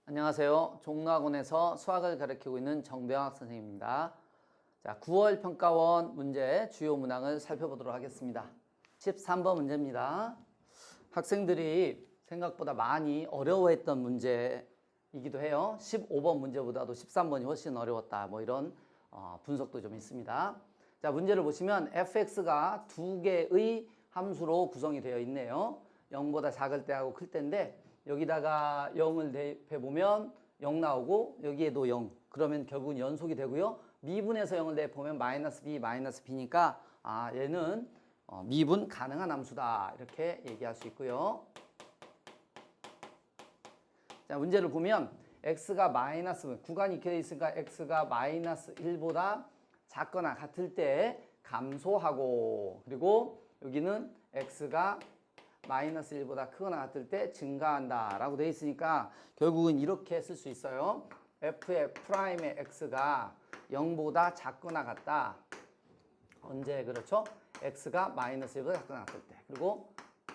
안녕하세요. 종로학원에서 수학을 가르치고 있는 정병학 선생님입니다. 자, 9월 평가원 문제 주요 문항을 살펴보도록 하겠습니다. 13번 문제입니다. 학생들이 생각보다 많이 어려워했던 문제이기도 해요. 15번 문제보다도 13번이 훨씬 어려웠다. 뭐 이런 분석도 좀 있습니다. 자, 문제를 보시면 fx가 두 개의 함수로 구성이 되어 있네요. 0보다 작을 때하고 클 때인데 여기다가 0을 대입해보면 0 나오고 여기에도 0. 그러면 결국은 연속이 되고요. 미분에서 0을 대입하면 -b, -b니까 얘는 미분 가능한 함수다. 이렇게 얘기할 수 있고요. 자, 문제를 보면 x가 구간이 이렇게 되어 있으니까 x가 -1보다 작거나 같을 때 감소하고, 그리고 여기는 x가 -1보다 크거나 같을 때 증가한다 라고 되어 있으니까 결국은 이렇게 쓸 수 있어요. f의 프라임의 x가 0보다 작거나 같다. 언제 그렇죠? x가 -1보다 작거나 같을 때. 그리고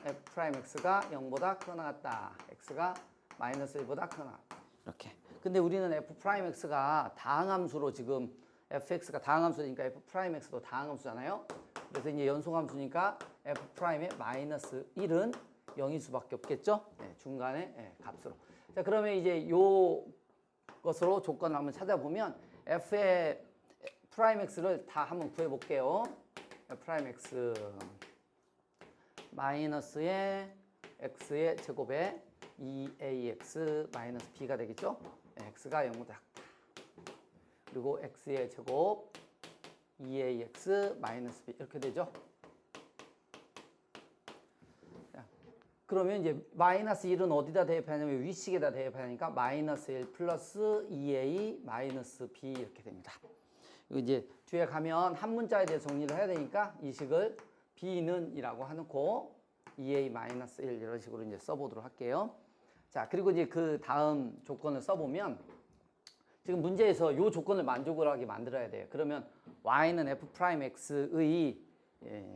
f 프라임 x가 0보다 크거나 같다. x가 -1보다 크거나 같다. 이렇게. 근데 우리는 f 프라임 x가 다항함수로 지금 fx가 다항함수니까 f 프라임 x도 다항함수잖아요. 그래서 이제 연속함수니까 f 프라임의 -1은 0일 수밖에 없겠죠? 네, 중간에 값으로. 자, 그러면 이제 요 것으로 조건을 한번 찾아보면 f의 프라임 x를 다 한번 구해 볼게요. f 프라임 x 마이너스의 x의 제곱에 2ax 마이너스 b가 되겠죠? 네, x가 0보다 작다. 그리고 x의 제곱 2ax 마이너스 b 이렇게 되죠. 자, 그러면 이제 -1은 어디다 대입하냐면 위식에다 대입하니까 -1 플러스 2a 마이너스 b 이렇게 됩니다. 그리고 이제 뒤에 가면 한 문자에 대해 정리를 해야 되니까 이 식을 b는 이라고 해놓고 2a 마이너스 1 이런 식으로 이제 써보도록 할게요. 자, 그리고 이제 그 다음 조건을 써보면 지금 문제에서 이 조건을 만족을 하게 만들어야 돼요. 그러면 y는 f'x의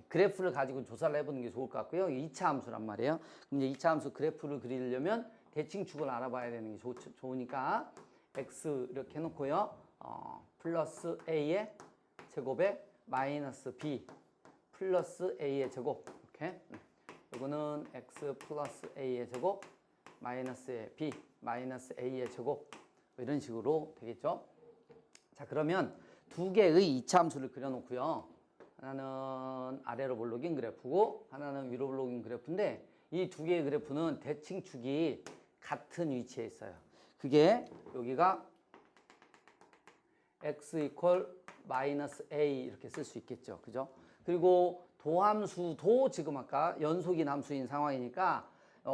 그래프를 가지고 조사를 해보는 게 좋을 것 같고요. 2차 함수란 말이에요. 그럼 이제 2차 함수 그래프를 그리려면 대칭축을 알아봐야 되는 게 좋으니까 x 이렇게 해놓고요. 플러스 a의 제곱에 마이너스 b 플러스 a의 제곱 이렇게. 이거는 x 플러스 a의 제곱 마이너스 b 마이너스 a의 제곱 이런 식으로 되겠죠. 자, 그러면 두 개의 2차 함수를 그려놓고요. 하나는 아래로 볼록인 그래프고 하나는 위로 볼록인 그래프인데 이 두 개의 그래프는 대칭축이 같은 위치에 있어요. 그게 여기가 x 이퀄 마이너스 a 이렇게 쓸 수 있겠죠. 그죠? 그리고 도함수도 지금 아까 연속인 함수인 상황이니까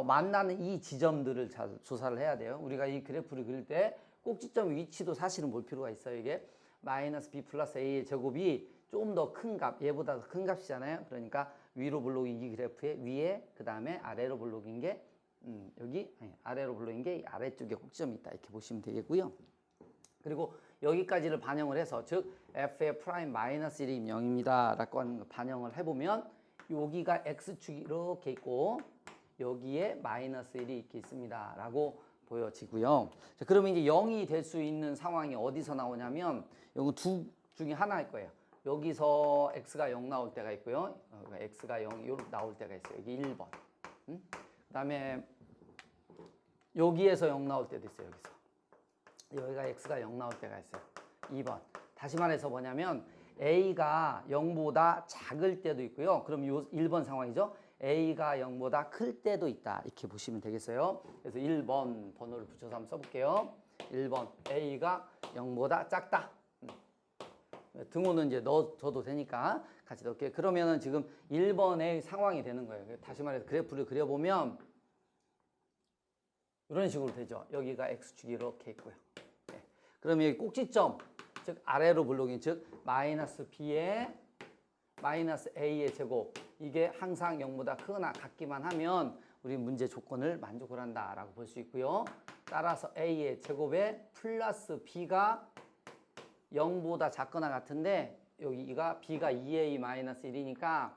만나는 이 지점들을 잘 조사를 해야 돼요. 우리가 이 그래프를 그릴 때 꼭지점 위치도 사실은 볼 필요가 있어요. 이게 마이너스 b 플러스 a의 제곱이 좀 더 큰 값, 얘보다 더 큰 값이잖아요. 그러니까 위로 볼록인 이 그래프의 위에, 그 다음에 아래로 볼록인 게 여기 아래로 볼록인 게 아래쪽에 꼭지점이 있다 이렇게 보시면 되겠고요. 그리고 여기까지를 반영을 해서 즉 f의 프라임 마이너스 1이 0입니다 라고 하는 걸 반영을 해보면 여기가 x축이 이렇게 있고 여기에 마이너스 1이 이렇게 있습니다 라고 보여지고요. 자, 그러면 이제 0이 될 수 있는 상황이 어디서 나오냐면 이거 두 중에 하나일 거예요. 여기서 x가 0 나올 때가 있고요. x가 0 이렇게 나올 때가 있어요. 여기 1번. 그 다음에 여기에서 0 나올 때도 있어요. 여기가 x가 0 나올 때가 있어요. 2번. 다시 말해서 뭐냐면 a가 0보다 작을 때도 있고요. 그럼 요 1번 상황이죠. a가 0보다 클 때도 있다. 이렇게 보시면 되겠어요. 그래서 1번 번호를 붙여서 한번 써볼게요. 1번 a가 0보다 작다. 등호는 이제 넣어줘도 되니까 같이 넣을게요. 그러면은 지금 1번의 상황이 되는 거예요. 다시 말해서 그래프를 그려보면 이런 식으로 되죠. 여기가 x축이 이렇게 있고요. 네. 그럼 여기 꼭지점, 즉 아래로 볼록인 즉 마이너스 b의 마이너스 a의 제곱 이게 항상 0보다 크거나 같기만 하면 우리 문제 조건을 만족을 한다라고 볼 수 있고요. 따라서 a의 제곱에 플러스 b가 0보다 작거나 같은데 여기가 b가 2a 마이너스 1이니까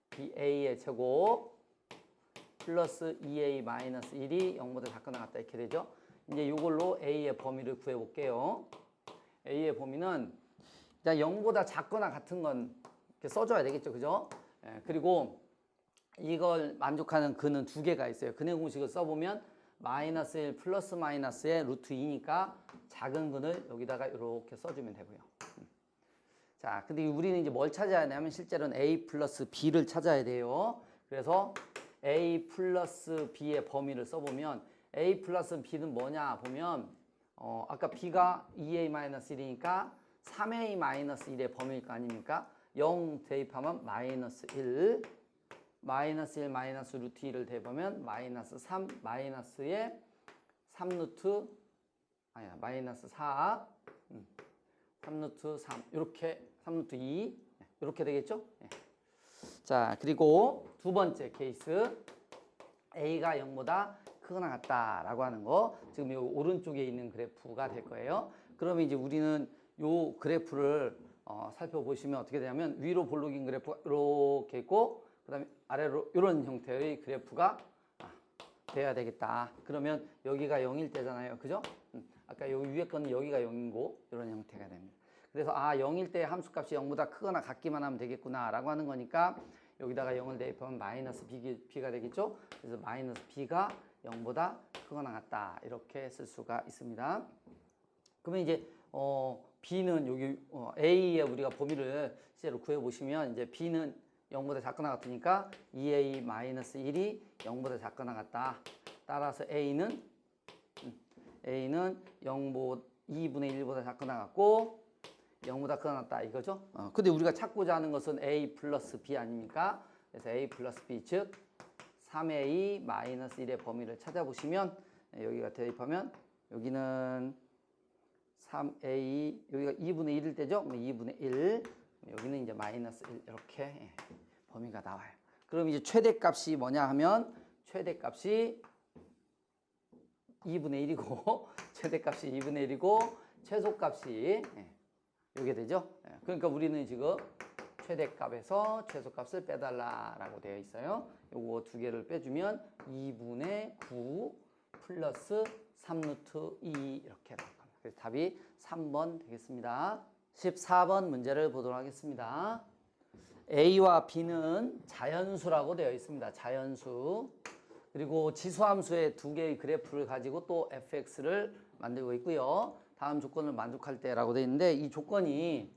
ba의 제곱 플러스 2a 마이너스 1이 0보다 작거나 같다 이렇게 되죠. 이제 이걸로 A의 범위를 구해 볼게요. A의 범위는 일단 0보다 작거나 같은 건 이렇게 써줘야 되겠죠. 그죠? 예, 그리고 이걸 만족하는 근은 두 개가 있어요. 근의 공식을 써보면 마이너스 1 플러스 마이너스의 루트 2니까 작은 근을 여기다가 이렇게 써주면 되고요. 자, 근데 우리는 이제 뭘 찾아야 하냐면 실제로는 A 플러스 B를 찾아야 돼요. 그래서 A 플러스 B의 범위를 써보면 A 플러스 B는 뭐냐 보면 아까 B가 2A-1이니까 3A-1의 범위일 거 아닙니까? 0 대입하면 마이너스 1, 마이너스 1 마이너스 루트 2를 대입하면 마이너스 3 마이너스의 3루트 아니야 마이너스 4 3루트 3 이렇게 3루트 2 이렇게 되겠죠? 네. 자, 그리고 두 번째 케이스 A가 0보다 크거나 같다라고 하는 거 지금 이 오른쪽에 있는 그래프가 될 거예요. 그러면 이제 우리는 이 그래프를 살펴보시면 어떻게 되냐면 위로 볼록인 그래프가 이렇게 있고 그 다음에 아래로 이런 형태의 그래프가 돼야 되겠다. 그러면 여기가 0일 때잖아요. 그죠? 아까 여기 위에 거는 여기가 0이고 이런 형태가 됩니다. 그래서 0일 때 함수값이 0보다 크거나 같기만 하면 되겠구나 라고 하는 거니까 여기다가 0을 대입하면 마이너스 B가 되겠죠? 그래서 마이너스 B가 0보다 크거나 같다 이렇게 쓸 수가 있습니다. 그러면 이제 B는 여기 A의 우리가 범위를 실제로 구해보시면 이제 B는 0보다 작거나 같으니까 2A-1이 0보다 작거나 같다. 따라서 A는 2분의 1보다 작거나 같고 0보다 크거나 같다 이거죠. 근데 우리가 찾고자 하는 것은 A 플러스 B 아닙니까? 그래서 A 플러스 B 즉 3A-1의 범위를 찾아보시면 여기가 대입하면 여기는 3A 여기가 2분의 1일 때죠. 2분의 1 여기는 이제 마이너스 1 이렇게 범위가 나와요. 그럼 이제 최대값이 뭐냐 하면 최대값이 2분의 1이고 최대값이 2분의 1이고 최소값이 이게 되죠. 그러니까 우리는 지금 최대값에서 최소값을 빼달라라고 되어 있어요. 요거 두 개를 빼주면 2분의 9 플러스 3루트 2 이렇게 나올 겁니다. 그래서 답이 3번 되겠습니다. 14번 문제를 보도록 하겠습니다. A와 B는 자연수라고 되어 있습니다. 자연수. 그리고 지수함수의 두 개의 그래프를 가지고 또 fx를 만들고 있고요. 다음 조건을 만족할 때라고 되어 있는데 이 조건이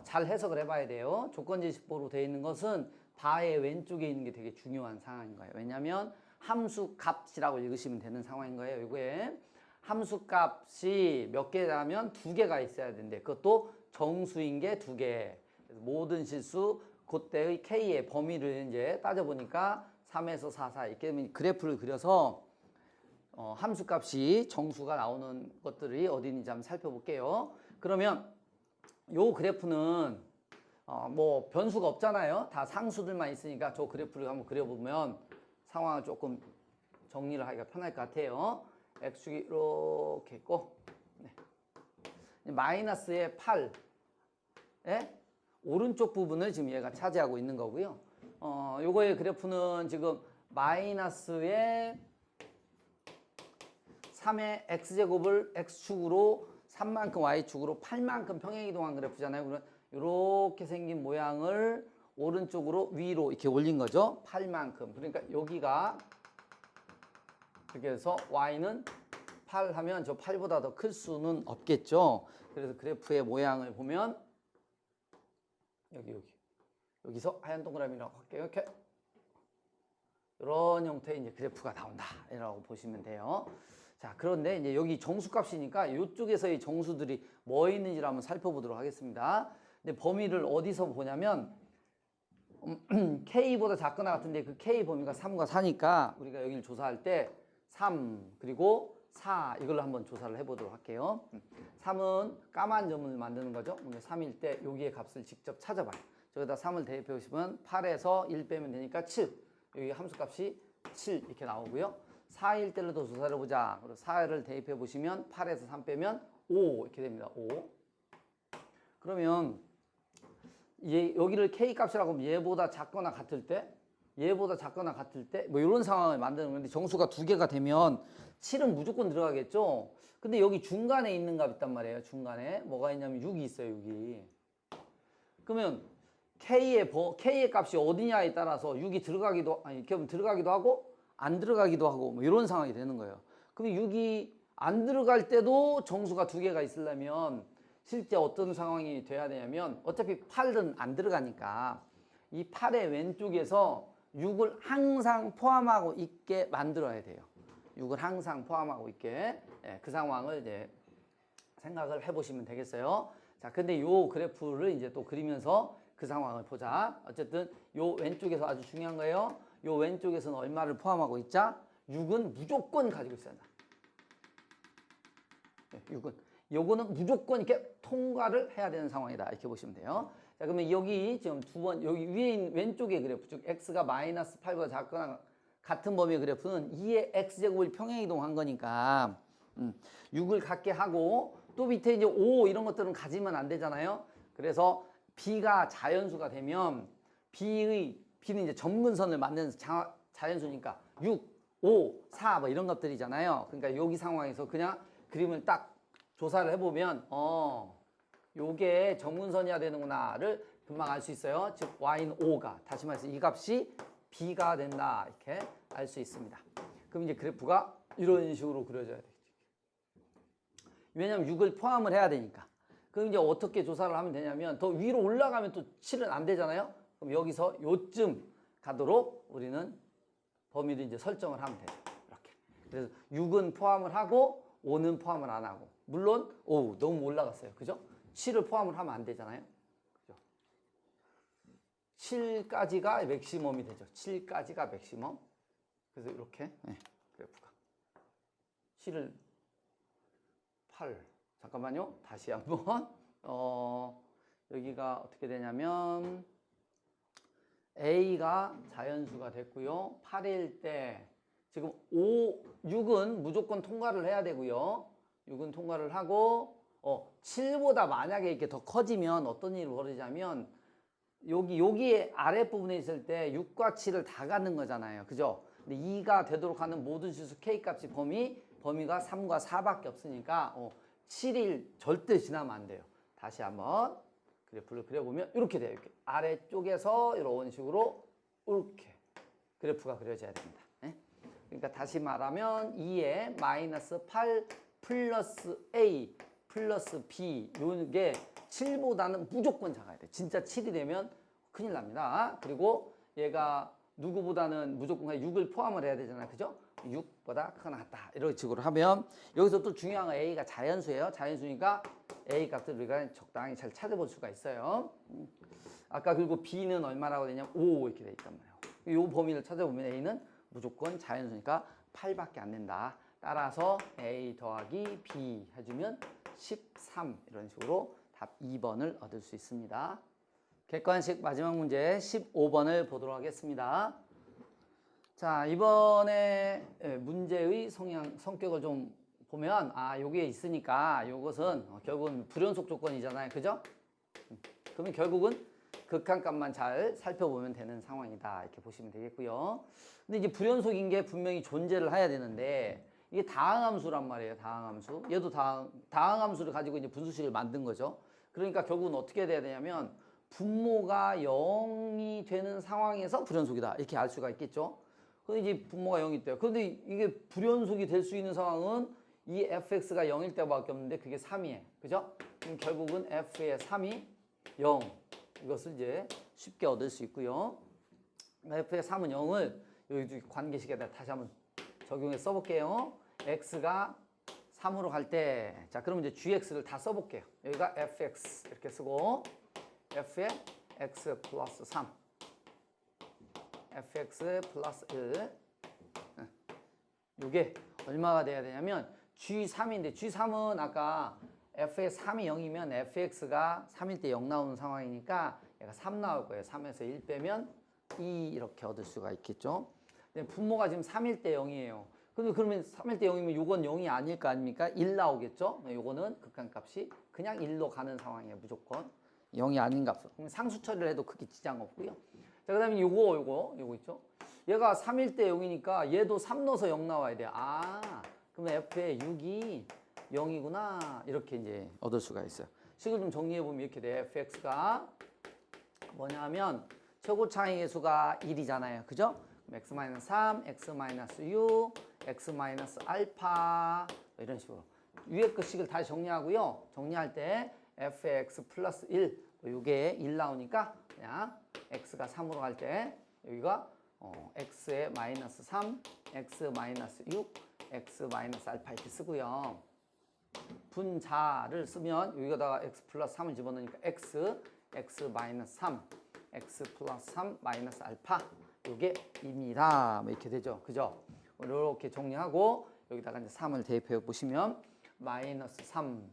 잘 해석을 해봐야 돼요. 조건지식보로 되어 있는 것은 바의 왼쪽에 있는 게 되게 중요한 상황인 거예요. 왜냐하면 함수값이라고 읽으시면 되는 상황인 거예요. 이거에 함수값이 몇 개라면 두 개가 있어야 되는데 그것도 정수인 게 두 개. 모든 실수 그때의 K의 범위를 이제 따져보니까 3에서 4 사이 이렇게 그래프를 그려서 함수값이 정수가 나오는 것들이 어디 있는지 한번 살펴볼게요. 그러면 요 그래프는 뭐 변수가 없잖아요. 다 상수들만 있으니까 저 그래프를 한번 그려보면 상황을 조금 정리를 하기가 편할 것 같아요. x축이 이렇게 있고 마이너스의 8에 오른쪽 부분을 지금 얘가 차지하고 있는 거고요. 요거의 그래프는 지금 마이너스의 3의 x제곱을 x축으로 3만큼 y축으로 8만큼 평행이동한 그래프잖아요. 그러면 이렇게 생긴 모양을 오른쪽으로 위로 이렇게 올린 거죠. 8만큼. 그러니까 여기가 이렇게 해서 y는 8 하면 저 8보다 더 클 수는 없겠죠. 그래서 그래프의 모양을 보면 여기서 하얀 동그라미라고 할게요. 이렇게 이런 형태의 이제 그래프가 나온다라고 보시면 돼요. 자, 그런데 이제 여기 정수값이니까 이쪽에서의 정수들이 뭐 있는지를 한번 살펴보도록 하겠습니다. 근데 범위를 어디서 보냐면 K보다 작거나 같은데 그 K 범위가 3과 4니까 우리가 여기를 조사할 때 3 그리고 4 이걸로 한번 조사를 해보도록 할게요. 3은 까만 점을 만드는 거죠. 3일 때 여기의 값을 직접 찾아봐요. 저기다 3을 대입해 보시면 8에서 1 빼면 되니까 7. 여기 함수값이 7 이렇게 나오고요. 4일 때로도 조사를 해보자. 그리고 4를 대입해 보시면 8에서 3 빼면 5 이렇게 됩니다. 5. 그러면 여기를 K 값이라고 하면 얘보다 작거나 같을 때 얘보다 작거나 같을 때 뭐 이런 상황을 만드는 건데 정수가 두 개가 되면 7은 무조건 들어가겠죠. 근데 여기 중간에 있는 값 있단 말이에요. 중간에 뭐가 있냐면 6이 있어요. 6이. 그러면 K의 값이 어디냐에 따라서 6이 들어가기도 하고 안 들어가기도 하고 뭐 이런 상황이 되는 거예요. 그럼 6이 안 들어갈 때도 정수가 두 개가 있으려면 실제 어떤 상황이 돼야 되냐면 어차피 8은 안 들어가니까 이 8의 왼쪽에서 6을 항상 포함하고 있게 만들어야 돼요. 6을 항상 포함하고 있게. 예, 그 상황을 이제 생각을 해보시면 되겠어요. 자, 근데 요 그래프를 이제 또 그리면서 그 상황을 보자. 어쨌든 요 왼쪽에서 아주 중요한 거예요. 요 왼쪽에서는 얼마를 포함하고 있자? 6은 무조건 가지고 있어야 한다. 6은. 요거는 무조건 이렇게 통과를 해야 되는 상황이다. 이렇게 보시면 돼요. 자, 그러면 여기 지금 여기 위에 있는 왼쪽의 그래프, 즉 x가 마이너스 8보다 작거나 같은 범위의 그래프는 2의 x제곱을 평행이동한 거니까 6을 갖게 하고 또 밑에 이제 5 이런 것들은 가지면 안 되잖아요. 그래서 b가 자연수가 되면 b는 이제 점근선을 만드는 자연수니까 6, 5, 4 뭐 이런 것들이잖아요. 그러니까 여기 상황에서 그냥 그림을 딱 조사를 해보면 요게 점근선이어야 되는구나를 금방 알 수 있어요. 즉 y는 5가 다시 말해서 이 값이 b가 된다 이렇게 알 수 있습니다. 그럼 이제 그래프가 이런 식으로 그려져야 되겠죠. 왜냐하면 6을 포함을 해야 되니까. 그럼 이제 어떻게 조사를 하면 되냐면 더 위로 올라가면 또 7은 안 되잖아요. 그럼 여기서 요쯤 가도록 우리는 범위를 이제 설정을 하면 되죠. 이렇게. 그래서 6은 포함을 하고 5는 포함을 안 하고. 물론 너무 올라갔어요. 그죠? 7을 포함을 하면 안 되잖아요. 그죠? 7까지가 맥시멈이 되죠. 7까지가 맥시멈. 그래서 이렇게 그래프가 7을 8 잠깐만요. 다시 한번 여기가 어떻게 되냐면 A가 자연수가 됐고요. 8일 때 지금 6은 무조건 통과를 해야 되고요. 6은 통과를 하고 7보다 만약에 이렇게 더 커지면 어떤 일이 벌어지냐면 여기에 아랫부분에 있을 때 6과 7을 다 갖는 거잖아요. 그죠? 근데 2가 되도록 하는 모든 실수 K값이 범위가 3과 4밖에 없으니까 7일 절대 지나면 안 돼요. 다시 한번 그래프를 그려보면 이렇게 돼요. 이렇게 아래쪽에서 이런 식으로 이렇게 그래프가 그려져야 됩니다. 그러니까 다시 말하면 2에 마이너스 8 플러스 A 플러스 B 요게 7보다는 무조건 작아야 돼. 진짜 7이 되면 큰일 납니다. 그리고 얘가 누구보다는 무조건 6을 포함을 해야 되잖아요. 그죠? 6보다 크거나 같다. 이런 식으로 하면 여기서 또 중요한 건 A가 자연수예요. 자연수니까 A 값을 우리가 적당히 잘 찾아볼 수가 있어요. 아까 그리고 B는 얼마라고 되냐면 5 이렇게 돼 있단 말이에요. 이 범위를 찾아보면 A는 무조건 자연수니까 8밖에 안 된다. 따라서 A 더하기 B 해주면 13 이런 식으로 답 2번을 얻을 수 있습니다. 객관식 마지막 문제 15번을 보도록 하겠습니다. 자, 이번에 문제의 성격을 좀 보면 여기에 있으니까 이것은 결국은 불연속 조건이잖아요. 그죠? 그러면 결국은 극한값만 잘 살펴보면 되는 상황이다. 이렇게 보시면 되겠고요. 근데 이제 불연속인 게 분명히 존재를 해야 되는데 이게 다항함수란 말이에요. 다항함수. 얘도 다항함수를 가지고 이제 분수식을 만든 거죠. 그러니까 결국은 어떻게 돼야 되냐면 분모가 0이 되는 상황에서 불연속이다. 이렇게 알 수가 있겠죠. 근데 이제 분모가 0이 돼요. 그런데 이게 불연속이 될 수 있는 상황은 이 fx가 0일 때밖에 없는데 그게 3이에요. 그죠? 그럼 결국은 f의 3이 0. 이것을 이제 쉽게 얻을 수 있고요. f의 3은 0을 여기 관계식에다 다시 한번 적용해서 써볼게요. x가 3으로 갈 때, 자, 그럼 이제 gx를 다 써볼게요. 여기가 fx 이렇게 쓰고, f의 x 플러스 3, fx 플러스 1. 이게 얼마가 돼야 되냐면 g3인데 g3은 아까 f의 3이 0이면 fx가 3일 때 0 나오는 상황이니까 얘가 3 나올 거예요. 3에서 1 빼면 2 이렇게 얻을 수가 있겠죠. 분모가 지금 3일 때 0이에요. 근데 그러면 3일 때 0이면 요건 0이 아닐 거 아닙니까? 1 나오겠죠? 요거는 극한값이 그냥 1로 가는 상황이에요. 무조건. 0이 아닌 값은. 그럼 상수 처리를 해도 크게 지장 없고요. 자, 그 다음에 요거 있죠? 얘가 3일 때 0이니까 얘도 3 넣어서 0 나와야 돼요. 아, 그러면 f의 6이 0이구나. 이렇게 이제 얻을 수가 있어요. 식을 좀 정리해보면 이렇게 돼요. fx가 뭐냐면 최고차의 계수가 1이잖아요. 그죠? x-3, x-6, x-알파 이런 식으로. 위에 그 식을 다시 정리하고요. 정리할 때 fx 플러스 1, 이게 1 나오니까 그냥 x가 3으로 갈 때 여기가 x의 마이너스 3, x 마이너스 6, x 마이너스 알파 이렇게 쓰고요. 분자를 쓰면 여기다가 x 플러스 3을 집어넣으니까 x 마이너스 3, x 플러스 3 마이너스 알파 이게 2입니다. 뭐 이렇게 되죠. 그죠? 이렇게 정리하고 여기다가 이제 3을 대입해 보시면 마이너스 3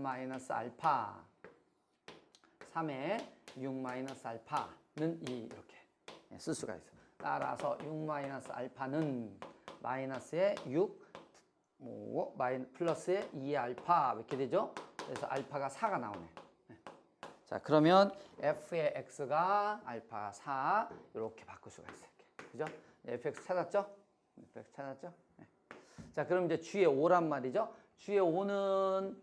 마이너스 알파 3에 6 마이너스 알파는 2 이렇게 쓸 수가 있어요. 따라서 6 마이너스 알파는 마이너스의 6 플러스의 2의 알파 이렇게 되죠. 그래서 알파가 4가 나오네. 자, 그러면 f의 x가 알파 4 이렇게 바꿀 수가 있어요. 그죠? fx 찾았죠? fx 찾았죠? 네. 자, 그럼 이제 g의 5란 말이죠. g의 5는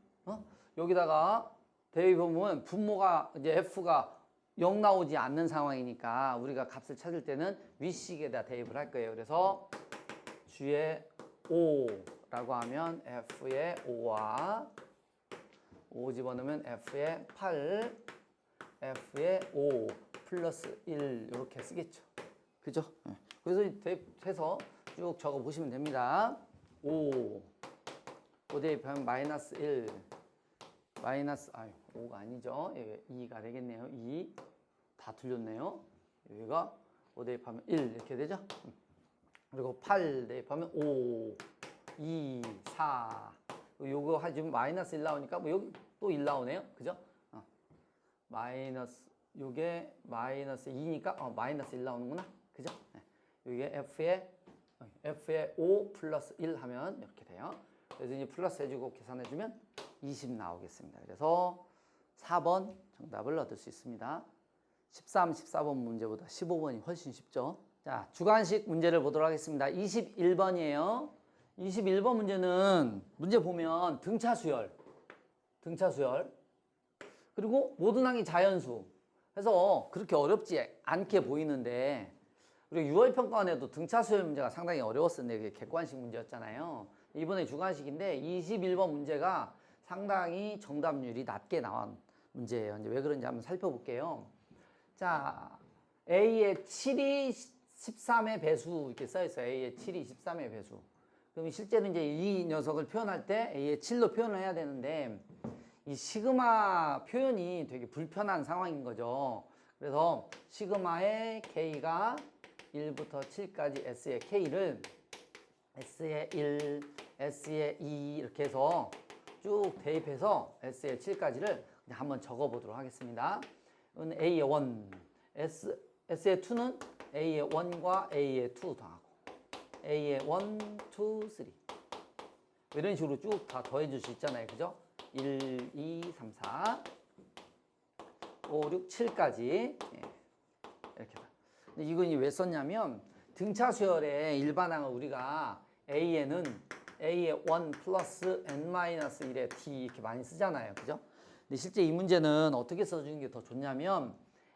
여기다가 대입해보면 분모가 이제 f가 0 나오지 않는 상황이니까 우리가 값을 찾을 때는 위식에다 대입을 할 거예요. 그래서 g의 5라고 하면 f의 5와 5 집어넣으면 f의 8, f의 5 플러스 1 이렇게 쓰겠죠. 그죠? 네. 그래서 대입해서 쭉 적어 보시면 됩니다. 5 대입하면 마이너스 1 마이너스 5가 아니죠. 2가 되겠네요. 2 다 틀렸네요. 여기가 5 대입하면 1 이렇게 되죠. 그리고 8 대입하면 5 2 4 요거 지금 마이너스 1 나오니까 뭐 여기 또 1 나오네요. 그죠? 마이너스 요게 마이너스 2니까 마이너스 1 나오는구나. 그죠? 네. 요게 f의 5 플러스 1 하면 이렇게 돼요. 그래서 이제 플러스 해주고 계산해주면 20 나오겠습니다. 그래서 4번 정답을 얻을 수 있습니다. 13, 14번 문제보다 15번이 훨씬 쉽죠. 자, 주관식 문제를 보도록 하겠습니다. 21번이에요. 21번 문제는 문제 보면 등차수열 그리고 모든 항이 자연수 그래서 그렇게 어렵지 않게 보이는데 우리가 6월 평가원에도 등차수열 문제가 상당히 어려웠었는데 그게 객관식 문제였잖아요. 이번에 주관식인데 21번 문제가 상당히 정답률이 낮게 나온 문제예요. 이제 왜 그런지 한번 살펴볼게요. 자, A의 7이 13의 배수 이렇게 써있어요. A의 7이 13의 배수. 그럼 실제로 이제 이 녀석을 표현할 때 A의 7로 표현을 해야 되는데 이 시그마 표현이 되게 불편한 상황인 거죠. 그래서 시그마의 K가 1부터 7까지 S의 K를 S의 1, S의 2 이렇게 해서 쭉 대입해서 S의 7까지를 한번 적어보도록 하겠습니다. A의 1, S의 2는 A의 1과 A의 2 더하고 A의 1, 2, 3 이런 식으로 쭉 다 더해줄 수 있잖아요. 그죠? 1, 2, 3, 4, 5, 6, 7까지 이렇게. 근데 이건 왜 썼냐면 등차수열의 일반항을 우리가 A에는 A의 1 플러스 n-1의 t 이렇게 많이 쓰잖아요. 그죠? 근데 실제 이 문제는 어떻게 써주는 게 더 좋냐면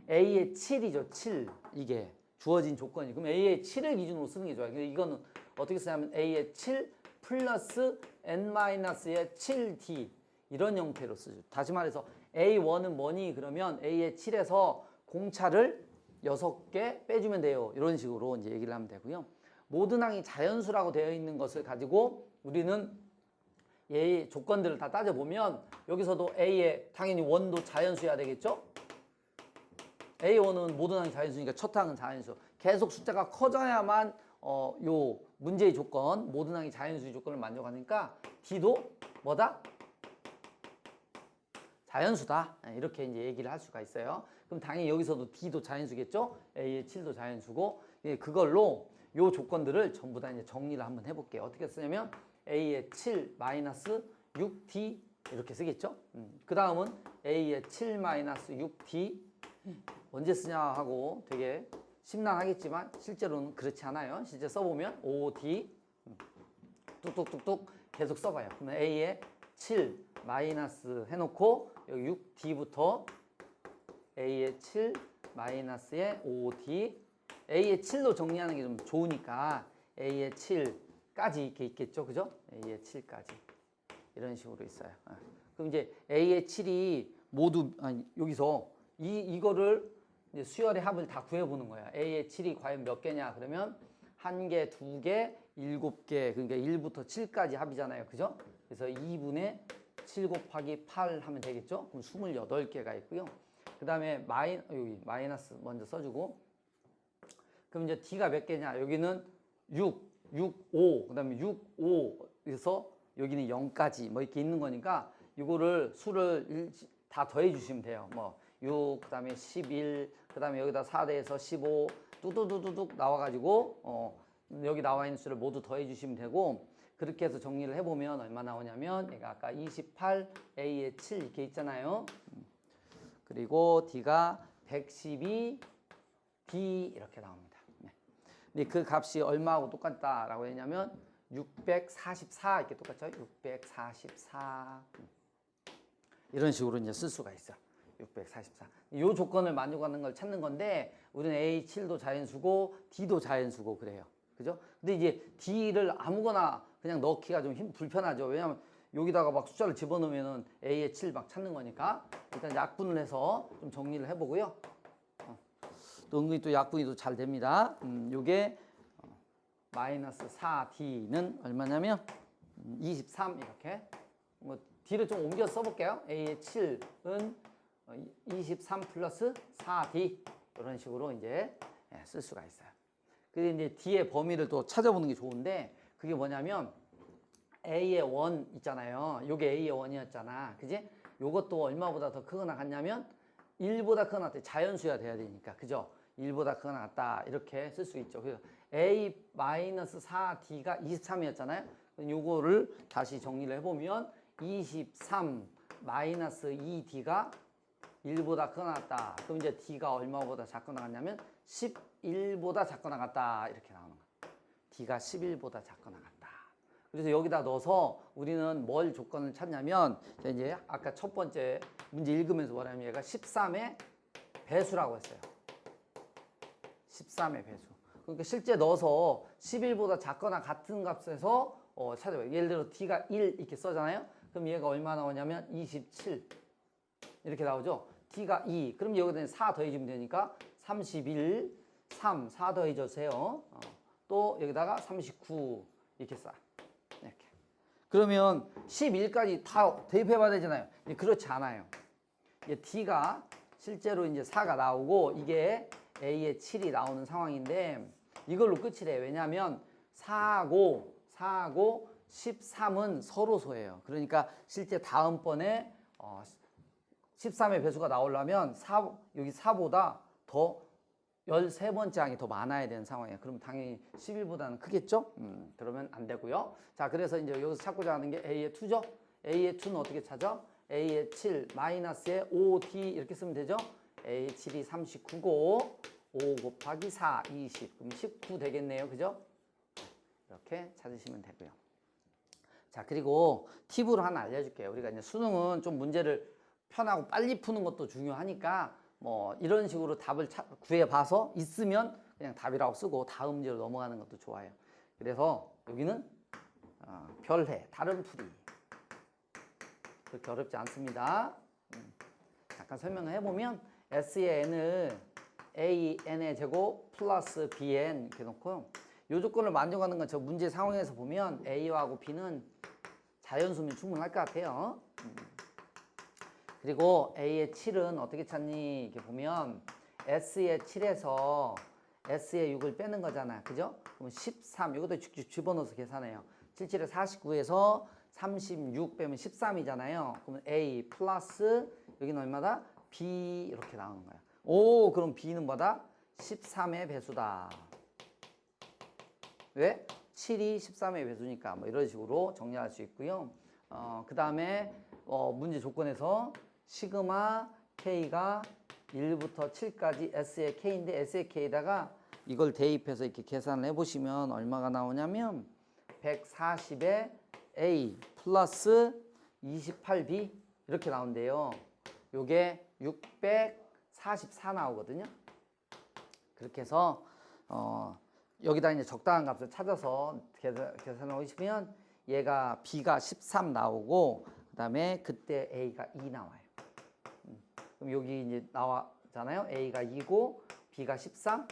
A의 7이죠. 7. 이게 주어진 조건이. 그럼 A의 7을 기준으로 쓰는 게 좋아요. 근데 이거는 어떻게 쓰냐면 A의 7 플러스 n-의 7t 이런 형태로 쓰죠. 다시 말해서 A1은 뭐니? 그러면 A의 7에서 공차를 6개 빼주면 돼요. 이런 식으로 이제 얘기를 하면 되고요. 모든 항이 자연수라고 되어 있는 것을 가지고 우리는 얘의 조건들을 다 따져보면 여기서도 A의 당연히 1도 자연수여야 되겠죠? A1은 모든 항이 자연수니까 첫 항은 자연수. 계속 숫자가 커져야만 요 문제의 조건, 모든 항이 자연수의 조건을 만족하니까 D도 뭐다? 자연수다. 이렇게 이제 얘기를 할 수가 있어요. 그럼 당연히 여기서도 D도 자연수겠죠? A의 7도 자연수고 그걸로 요 조건들을 전부 다 이제 정리를 한번 해볼게요. 어떻게 쓰냐면 A의 7 마이너스 6D 이렇게 쓰겠죠? 그 다음은 A의 7 마이너스 6D 언제 쓰냐 하고 되게 심란하겠지만 실제로는 그렇지 않아요. 실제 써보면 OD 뚝뚝뚝뚝 계속 써봐요. 그러면 A에 7 마이너스 해놓고 여기 6D부터 A에 7 마이너스에 5D A에 7로 정리하는 게 좀 좋으니까 A에 7까지 이렇게 있겠죠. 그죠? A에 7까지 이런 식으로 있어요. 그럼 이제 A에 7이 모두 여기서 이거를 이제 수열의 합을 다 구해보는 거야. A의 7이 과연 몇 개냐? 그러면 1개, 2개, 7개, 그러니까 1부터 7까지 합이잖아요. 그죠? 그래서 2분의 7 곱하기 8 하면 되겠죠? 그럼 28개가 있고요. 그 다음에 여기 마이너스 먼저 써주고, 그럼 이제 D가 몇 개냐? 여기는 6, 6, 5, 그 다음에 6, 5, 그래서 여기는 0까지 뭐 이렇게 있는 거니까 이거를 수를 다 더해 주시면 돼요. 뭐 6, 그 다음에 11, 그 다음에 여기다 4대에서 15, 뚜두두두둑 나와가지고, 여기 나와 있는 수를 모두 더해 주시면 되고, 그렇게 해서 정리를 해보면 얼마 나오냐면, 얘가 아까 28, A에 7 이렇게 있잖아요. 그리고 D가 112, D 이렇게 나옵니다. 네. 근데 그 값이 얼마하고 똑같다라고 했냐면, 644 이렇게 똑같죠? 644. 이런 식으로 이제 쓸 수가 있어. 644. 이 조건을 만족하는 걸 찾는 건데, 우리는 A7도 자연수고, D도 자연수고, 그래요. 그죠? 근데 이제 D를 아무거나 그냥 넣기가 좀 불편하죠. 왜냐면 여기다가 막 숫자를 집어넣으면은 A의 7 막 찾는 거니까. 일단 약분을 해서 좀 정리를 해보고요. 또 은근히 또 약분이 또 잘 됩니다. 요게 마이너스 4D는 얼마냐면 23 이렇게. 뭐 D를 좀 옮겨 써볼게요. A의 7은 23 플러스 4D 이런 식으로 이제 쓸 수가 있어요. 근데 이제 D의 범위를 또 찾아보는 게 좋은데, 그게 뭐냐면 A의 1 있잖아요. 요게 A의 1이었잖아. 그지? 요것도 얼마보다 더 크거나 같냐면 1보다 크거나 같다. 자연수야 돼야 되니까. 그죠? 1보다 크거나 같다. 이렇게 쓸 수 있죠. 그래서 A-4D가 23이었잖아요. 요거를 다시 정리를 해보면 23 마이너스 2D가 1보다 크거나 같다. 그럼 이제 D가 얼마보다 작거나 같냐면 11보다 작거나 같다. 이렇게 나오는 거야. D가 11보다 작거나 같다. 그래서 여기다 넣어서 우리는 뭘 조건을 찾냐면, 이제 아까 첫 번째 문제 읽으면서 뭐냐면 얘가 13의 배수라고 했어요. 13의 배수. 그러니까 실제 넣어서 11보다 작거나 같은 값에서 찾아봐요. 예를 들어 D가 1 이렇게 써잖아요. 그럼 얘가 얼마 나오냐면 27 이렇게 나오죠. D가 2. 그럼 여기다 4 더해주면 되니까 31, 3, 4 더해주세요. 또 여기다가 39 이렇게 쏴. 이렇게. 그러면 11까지 다 대입해봐야 되잖아요. 그렇지 않아요. D가 실제로 이제 4가 나오고 이게 A의 7이 나오는 상황인데, 이걸로 끝이래요. 왜냐하면 4하고 13은 서로소예요. 그러니까 실제 다음번에 13의 배수가 나오려면 여기 4보다 더 13번째 항이 더 많아야 되는 상황이에요. 그럼 당연히 11보다는 크겠죠? 그러면 안 되고요. 자, 그래서 이제 여기서 찾고자 하는 게 A의 2죠? A의 2는 어떻게 찾아? A의 7 마이너스에 5D 이렇게 쓰면 되죠? A의 7이 39고 5 곱하기 4, 20. 그럼 19 되겠네요. 그죠? 이렇게 찾으시면 되고요. 자, 그리고 팁으로 하나 알려줄게요. 우리가 이제 수능은 좀 문제를 편하고 빨리 푸는 것도 중요하니까 뭐 이런 식으로 답을 구해봐서 있으면 그냥 답이라고 쓰고 다음 문제로 넘어가는 것도 좋아요. 그래서 여기는 별해, 다른 풀이. 그렇게 어렵지 않습니다. 잠깐 설명을 해보면 S의 N을 AN의 제곱 플러스 BN 이렇게 놓고, 이 조건을 만족하는 건 저 문제 상황에서 보면 A하고 B는 자연수면 충분할 것 같아요. 그리고 A의 7은 어떻게 찾니? 이렇게 보면 S의 7에서 S의 6을 빼는 거잖아. 그죠? 그럼 13, 이것도 직접 집어넣어서 계산해요. 77에 49에서 36 빼면 13이잖아요. 그러면 A 플러스 여기는 얼마다? B 이렇게 나오는 거야. 오, 그럼 B는 뭐다? 13의 배수다. 왜? 7이 13의 배수니까 뭐 이런 식으로 정리할 수 있고요. 그 다음에 문제 조건에서 시그마 K가 1부터 7까지 S의 K인데 S의 K에다가 이걸 대입해서 이렇게 계산을 해보시면 얼마가 나오냐면 140에 A 플러스 28B 이렇게 나온대요. 요게 644 나오거든요. 그렇게 해서 여기다 이제 적당한 값을 찾아서 계산을 하시면 얘가 B가 13 나오고 그 다음에 그때 A가 2 나와요. 그럼 여기 이제 나왔잖아요. A가 2고 B가 13.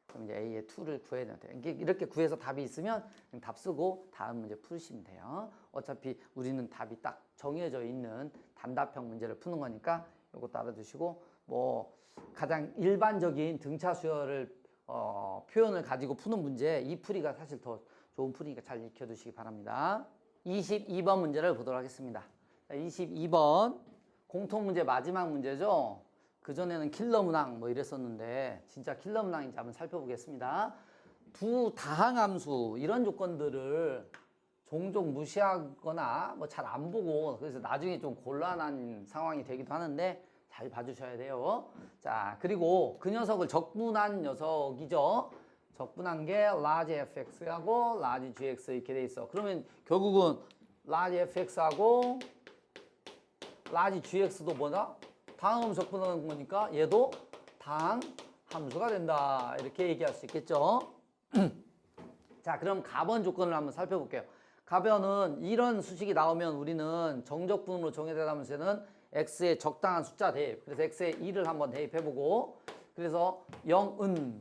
그럼 이제 A의 2를 구해야 돼요. 이렇게 구해서 답이 있으면 그냥 답 쓰고 다음 문제 풀으시면 돼요. 어차피 우리는 답이 딱 정해져 있는 단답형 문제를 푸는 거니까 이것도 알아두시고 뭐 가장 일반적인 등차 수열을 표현을 가지고 푸는 문제 이 풀이가 사실 더 좋은 풀이니까 잘 익혀두시기 바랍니다. 22번 문제를 보도록 하겠습니다. 22번 공통문제 마지막 문제죠. 그전에는 킬러 문항 뭐 이랬었는데 진짜 킬러 문항인지 한번 살펴보겠습니다. 두 다항함수 이런 조건들을 종종 무시하거나 뭐 잘 안 보고 그래서 나중에 좀 곤란한 상황이 되기도 하는데 잘 봐주셔야 돼요. 자, 그리고 그 녀석을 적분한 녀석이죠. 적분한 게 large fx하고 large gx 이렇게 돼 있어. 그러면 결국은 large fx하고 large gx도 뭐다? 다항함수 적분하는 거니까 얘도 다항 함수가 된다. 이렇게 얘기할 수 있겠죠. 자, 그럼 가변 조건을 한번 살펴볼게요. 가변은 이런 수식이 나오면 우리는 정적분으로 정의되다면서는 x의 적당한 숫자 대입. 그래서 x의 1을 한번 대입해보고 그래서 0은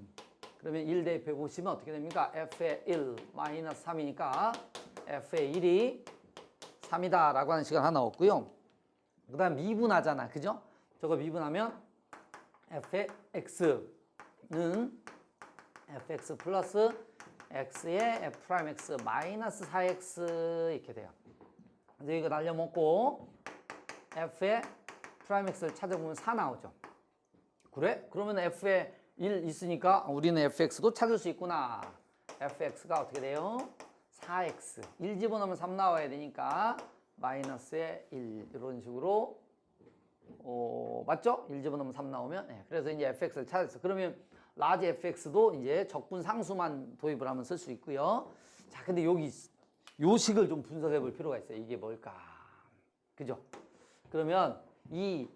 그러면 1 대입해보시면 어떻게 됩니까? f의 1 마이너스 3이니까 f의 1이 3이다 라고 하는 시간 하나 얻고요. 그 다음 미분하잖아. 그죠? 저거 미분하면 f의 x는 fx 플러스 x의 f'x 마이너스 4x 이렇게 돼요. 그래서 이거 날려먹고 f의 프라임x를 찾아보면 4 나오죠. 그래? 그러면 f의 1 있으니까 우리는 fx도 찾을 수 있구나. fx가 어떻게 돼요? 4x. 1 집어넣으면 3 나와야 되니까 마이너스의 1 이런 식으로 맞죠? 1 집어넣으면 3 나오면 네. 그래서 이제 fx를 찾았어. 그러면 라지 fx도 이제 적분 상수만 도입을 하면 쓸 수 있고요. 자, 근데 여기 요식을 좀 분석해 볼 필요가 있어요. 이게 뭘까? 그죠? 그러면 이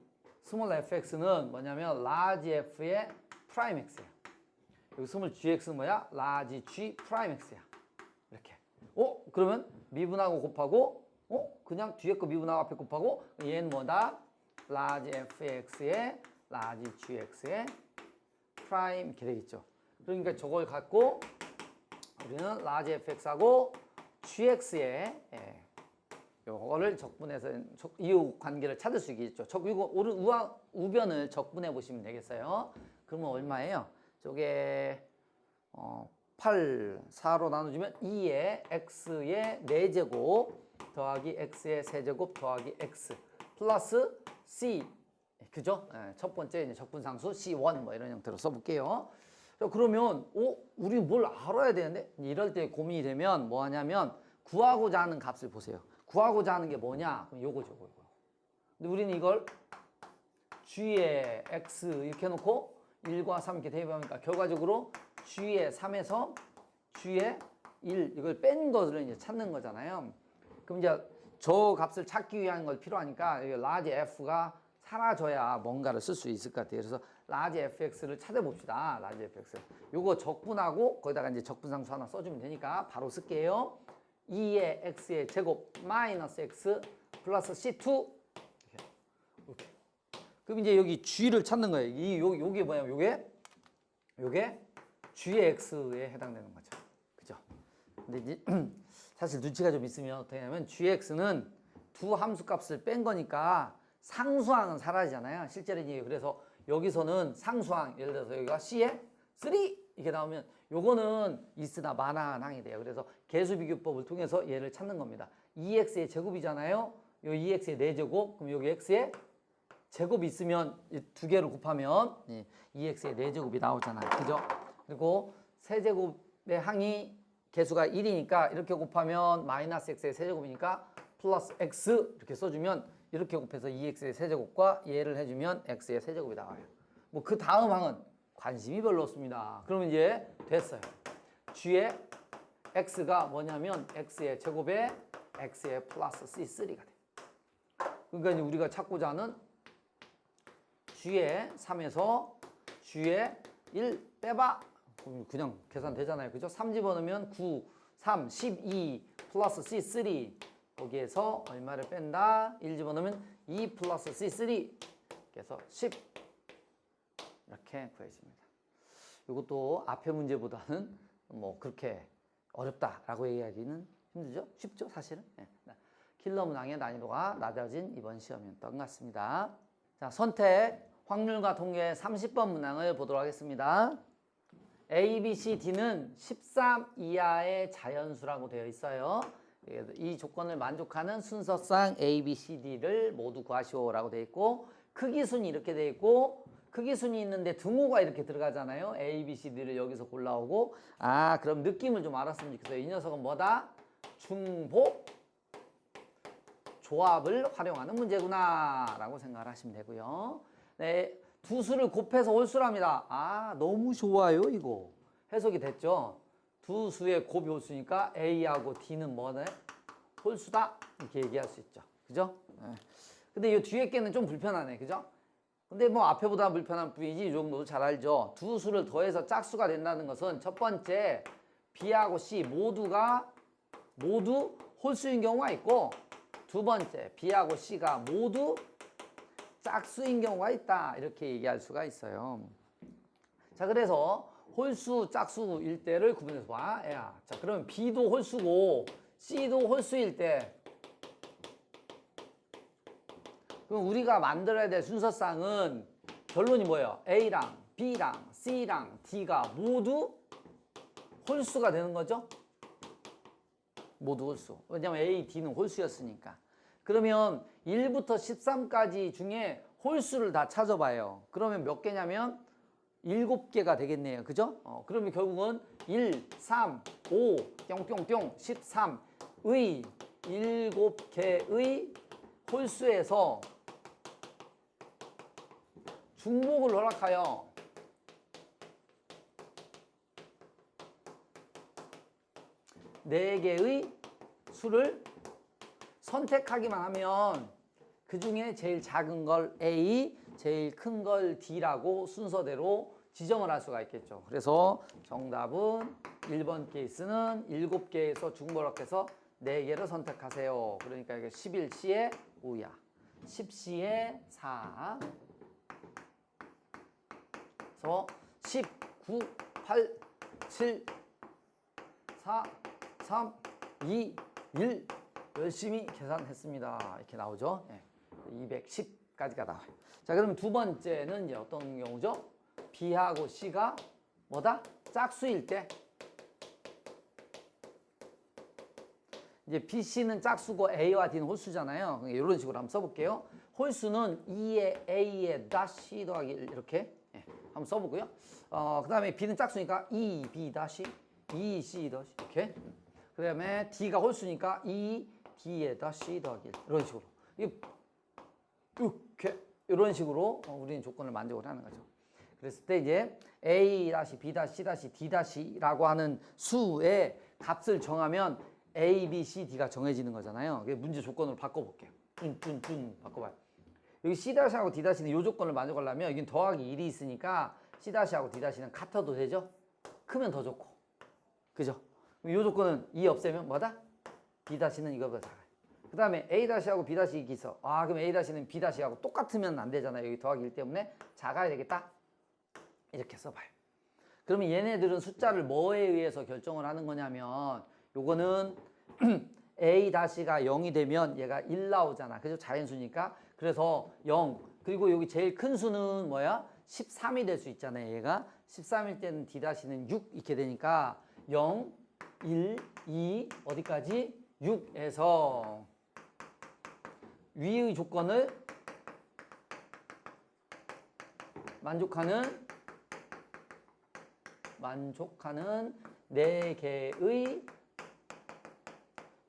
스몰 fx는 뭐냐면 라지 f의 프라임 x예요. 여기 스몰 gx는 뭐야? 라지 g 프라임 x야. 이렇게. 그러면 미분하고 곱하고 그냥 뒤에 거 미분하고 앞에 곱하고 얘는 뭐다? 라지 fx의 라지 gx의 프라임 이렇게 되겠죠. 그러니까 저걸 갖고 우리는 라지 fx하고 gx의 요거를 적분해서 이유 관계를 찾을 수 있겠죠. 이거 우변을 적분해 보시면 되겠어요. 그러면 얼마예요? 저게 8, 4로 나눠주면 2의 x의 4제곱 더하기 x의 세제곱 더하기 x 플러스 c 그죠? 첫 번째 이제 적분상수 C1 뭐 이런 형태로 써볼게요. 그러면 우리 뭘 알아야 되는데 이럴 때 고민이 되면 뭐 하냐면 구하고자 하는 값을 보세요. 구하고자 하는 게 뭐냐? 그럼 요거죠, 요거. 근데 우리는 이걸 g의 x 이렇게 해놓고 1과 3 이렇게 대입하니까 결과적으로 g의 3에서 g의 1 이걸 뺀 것을 이제 찾는 거잖아요. 그럼 이제 저 값을 찾기 위한 걸 필요하니까 라지 f가 사라져야 뭔가를 쓸 수 있을 것 같아요. 그래서 라지 fx를 찾아봅시다. 라지 fx. 요거 적분하고 거기다가 이제 적분상수 하나 써주면 되니까 바로 쓸게요. 2의 x의 제곱 마이너스 x 플러스 c2 이렇게. 그럼 이제 여기 g를 찾는 거예요. 요게 뭐냐면 요게 g의 x에 해당되는 거죠. 그죠? 근데 이제 사실 눈치가 좀 있으면 어떻게 하냐면 gx는 두 함수 값을 뺀 거니까 상수항은 사라지잖아요. 실제로 이제 그래서 여기서는 상수항 예를 들어서 여기가 c에 3 이렇게 나오면 요거는 있으나 마나한 항이 돼요. 그래서 계수비교법을 통해서 얘를 찾는 겁니다. 2x의 제곱이잖아요. 요 2x의 4제곱 그럼 여기 x의 제곱이 있으면 이 두 개를 곱하면 2x의 4제곱이 나오잖아요. 그죠? 그리고 세제곱의 항이 개수가 1이니까 이렇게 곱하면 마이너스 x의 세제곱이니까 플러스 x 이렇게 써주면 이렇게 곱해서 2x의 세제곱과 얘를 해주면 x의 세제곱이 나와요. 뭐 그 다음 항은 관심이 별로 없습니다. 그러면 이제 됐어요. g의 x가 뭐냐면 x의 제곱에 x의 플러스 c3가 돼. 그러니까 이제 우리가 찾고자 하는 g의 3에서 g의 1 빼봐. 그냥 계산되잖아요. 그죠? 3 집어넣으면 9, 3, 12 플러스 c3. 거기에서 얼마를 뺀다? 1 집어넣으면 2 플러스 c3. 그래서 10. 이렇게 구해집니다. 이것도 앞에 문제보다는 뭐 그렇게 어렵다라고 얘기하기는 힘들죠? 쉽죠, 사실은? 네. 킬러 문항의 난이도가 낮아진 이번 시험이었던 것 같습니다. 자, 선택, 확률과 통계 30번 문항을 보도록 하겠습니다. A, B, C, D는 13 이하의 자연수라고 되어 있어요. 이 조건을 만족하는 순서상 A, B, C, D를 모두 구하시오라고 되어 있고, 크기순이 이렇게 되어 있고, 크기순이 있는데 등호가 이렇게 들어가잖아요. A, B, C, D를 여기서 골라오고, 아, 그럼 느낌을 좀 알았으면 좋겠어요. 이 녀석은 뭐다? 중복 조합을 활용하는 문제구나 라고 생각을 하시면 되고요. 네, 두 수를 곱해서 홀수랍니다. 아, 너무 좋아요, 이거. 해석이 됐죠? 두 수의 곱이 홀수니까 A하고 D는 뭐네? 홀수다. 이렇게 얘기할 수 있죠. 그죠? 네. 근데 이 뒤에 게는 좀 불편하네. 그죠? 근데 뭐 앞에보다 불편한 뿐이지 이 정도도 잘 알죠. 두 수를 더해서 짝수가 된다는 것은 첫 번째 B하고 C 모두 홀수인 경우가 있고, 두 번째 B하고 C가 모두 짝수인 경우가 있다. 이렇게 얘기할 수가 있어요. 자, 그래서 홀수, 짝수일 때를 구분해서 봐. 야, 자, 그러면 B도 홀수고 C도 홀수일 때, 그럼 우리가 만들어야 될 순서상은 결론이 뭐예요? A랑 B랑 C랑 D가 모두 홀수가 되는 거죠? 모두 홀수. 왜냐면 A, D는 홀수였으니까. 그러면 1부터 13까지 중에 홀수를 다 찾아봐요. 그러면 몇 개냐면 7개가 되겠네요. 그죠? 그러면 결국은 1, 3, 5, 뿅뿅뿅, 13의 7개의 홀수에서 중복을 허락하여 네 개의 수를 선택하기만 하면 그 중에 제일 작은 걸 A, 제일 큰 걸 D라고 순서대로 지정을 할 수가 있겠죠. 그래서 정답은 1번 케이스는 7개에서 중복해서 4개를 선택하세요. 그러니까 이게 11C의 5야. 10C의 4. 그래서 10, 9, 8, 7, 4, 3, 2, 1 열심히 계산했습니다. 이렇게 나오죠. 네. 210까지가 나와요. 자, 그럼 두 번째는 이제 어떤 경우죠? B하고 C가 뭐다? 짝수일 때. 이제 B, C는 짝수고 A와 D는 홀수잖아요. 이런 식으로 한번 써볼게요. 홀수는 2의 A의 다시 더하기 1 이렇게 한번 써보고요. 그 다음에 B는 짝수니까 2B 다시 2C 다시 이렇게. 그 다음에 D가 홀수니까 2D에다 C 더하기 1 이런 식으로. 이렇게 이런 식으로 우리는 조건을 만족을 하는 거죠. 그랬을 때 이제 A 다시 B 다시 C D 다시라고 하는 수의 값을 정하면 A, B, C, D가 정해지는 거잖아요. 문제 조건으로 바꿔볼게요. 바꿔봐요. 여기 C 다시하고 D 다시는 이 조건을 만족하려면 여긴 더하기 1이 있으니까 C 다시하고 D 다시는 같아도 되죠? 크면 더 좋고. 그죠? 이 조건은 2 없애면 뭐다? B 다시는 이거보다 작아요. 그 다음에 A 다시하고 B 다시 이게 있어. 아, 그럼 A 다시는 B 다시하고 똑같으면 안 되잖아요. 여기 더하기 1 때문에 작아야 되겠다. 이렇게 써봐요. 그러면 얘네들은 숫자를 뭐에 의해서 결정을 하는 거냐면 요거는 A 다시가 0이 되면 얘가 1 나오잖아. 그죠? 자연수니까. 그래서 0. 그리고 여기 제일 큰 수는 뭐야? 13이 될 수 있잖아요. 얘가 13일 때는 D 다시는 6 이렇게 되니까 0, 1, 2 어디까지? 6에서 위의 조건을 만족하는 4개의